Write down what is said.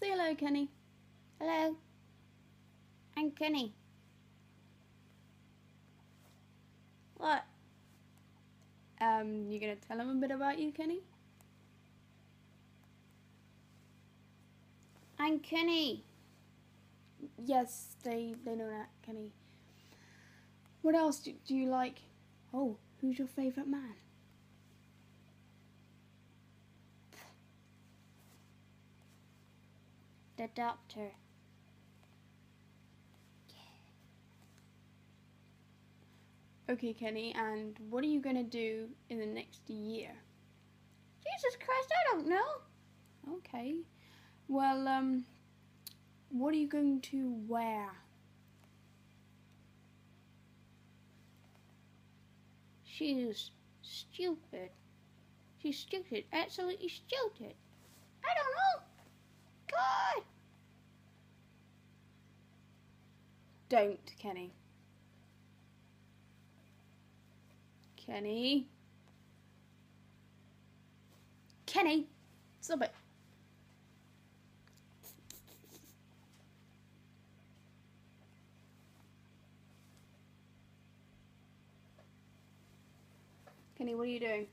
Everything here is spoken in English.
Say hello, Kenny. Hello. I'm Kenny. What? You gonna tell him a bit about you, Kenny? I'm Kenny. Yes, they know that, Kenny. What else do you like? Oh, who's your favourite man? The doctor. Okay, Kenny, and what are you gonna do in the next year? Jesus Christ, I don't know. Okay. Well, what are you going to wear? She's stupid. She's stupid. Absolutely stupid. I don't know. God. Don't, Kenny. Kenny. Kenny. Stop it. Kenny, what are you doing?